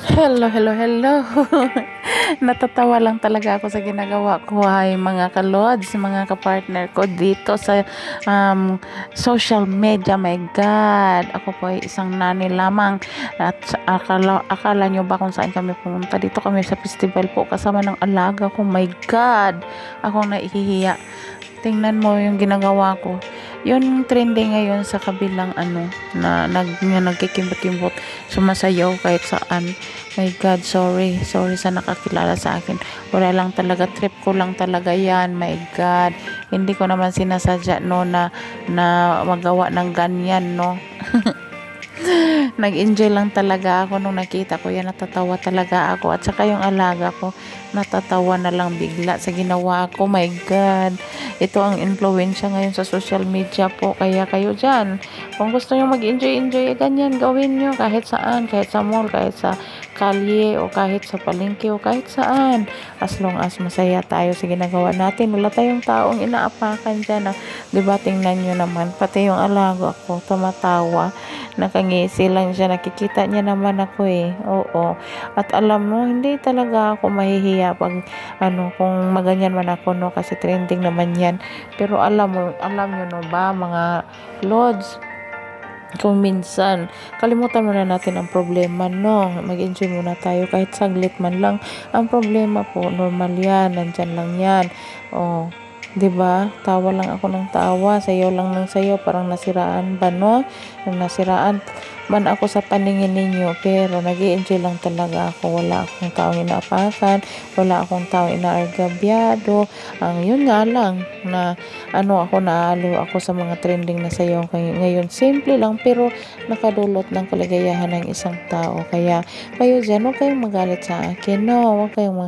Hello, hello, hello. Natatawa lang talaga ako sa ginagawa ko ay mga kalods, mga kapartner ko dito sa social media. My God, ako po ay isang nani lamang at akala nyo ba kung saan kami pumunta? Dito kami sa festival po kasama ng alaga ko. My God, akong naihihiya. Tingnan mo yung ginagawa ko. Yun trending ngayon sa kabilang nagkikimbot-kimbot, sumasayaw kahit saan. My God, sorry. Sorry sa nakakilala sa akin. Wala lang talaga, trip ko lang talaga yan. My God. Hindi ko naman sinasadya no na magawa ng ganyan no. Nag-enjoy lang talaga ako nung nakita ko yan, natatawa talaga ako, at saka yung alaga ko natatawa na lang bigla sa ginawa ko. My God, ito ang influensya ngayon sa social media po, kaya kayo dyan, kung gusto nyo mag-enjoy ganyan, gawin nyo kahit saan, kahit sa mall, kahit sa kalye, o kahit sa palengke, o kahit saan, as long as masaya tayo sa ginagawa natin. Wala tayong taong inaapakan dyan, diba? Tingnan nyo naman, pati yung alaga ko tumatawa, nakangisi lang siya, nakikita niya naman ako oo. At alam mo, hindi talaga ako mahihiya pag kung maganyan man ako no, kasi trending naman yan. Pero alam nyo no ba mga lods, kung minsan kalimutan muna natin ang problema no, mag-enjoy muna tayo kahit saglit man lang. Ang problema po, normal yan, nandyan lang yan. 'Di ba? Tawa lang ako ng tawa, sayaw lang ng sayaw, parang nasiraan ba no? Nung nasiraan man ako sa paningin ninyo, pero nag-i-enjoy lang talaga ako. Wala akong taong inaapakan, wala akong taong inaargabyado. Ang yun nga lang na ako, naaliw ako sa mga trending na sayaw ngayon. Simple lang pero nakadulot ng kaligayahan ng isang tao. Kaya kayo dyan, huwag kayong magalit sa akin, no? Huwag kayong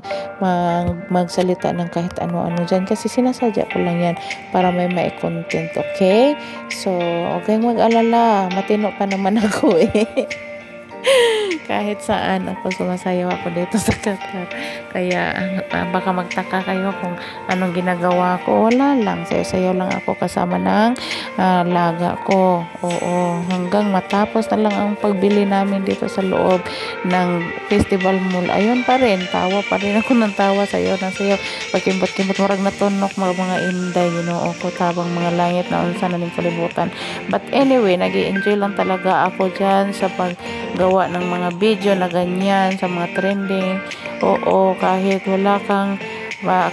magsalita ng kahit ano-ano dyan, kasi sinasadya ko lang yan para may content, okay? So, huwag kayong mag-alala, matino pa naman ako kahit saan ako, sumasayaw ako dito sa Qatar. Kaya baka magtaka kayo kung anong ginagawa ko. Wala lang, sayaw lang ako kasama ng laga ko. Oo, hanggang matapos na lang ang pagbili namin dito sa loob ng festival mall. Ayun pa rin, tawa pa rin ako ng tawa, sayaw ng sayaw, pagkimbot-kimbot, marag natunok mga inday, ko tabang mga langit na unsa na ning kalibutan. But anyway, nag-i-enjoy lang talaga ako dyan sa paggawa ng mga video na ganyan sa mga trending. Oo, kahit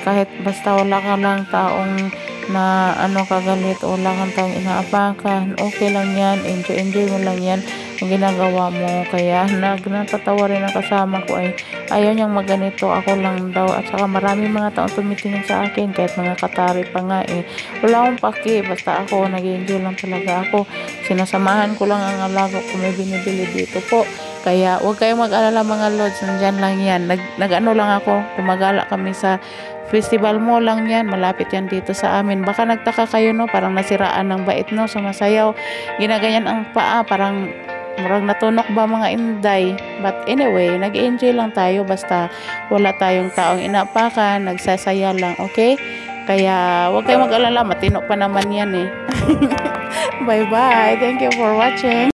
kahit basta wala ka lang taong na kagalit, o wala kang taong inaapakan, okay lang yan, enjoy mo lang yan ang ginagawa mo. Kaya natatawa rin ang kasama ko, ay ayaw niyang maganito, ako lang daw. At saka marami mga taong tumitingin sa akin, kahit mga katari pa nga wala akong paki, basta ako nag-enjoy lang talaga ako. Sinasamahan ko lang ang alaga ko, may binibili dito po. Kaya huwag kayong mag-alala mga lods, nandyan lang yan. Nag-ano lang ako, tumagala kami sa festival mo lang yan, malapit yan dito sa amin. Baka nagtaka kayo no, parang nasiraan ng bait no, sumasayaw, ginaganyan ang paa, parang natunok ba mga inday. But anyway, nag-enjoy lang tayo, basta wala tayong taong inapakan, nagsasaya lang, okay? Kaya huwag kayong mag-alala, matino pa naman yan bye bye, thank you for watching.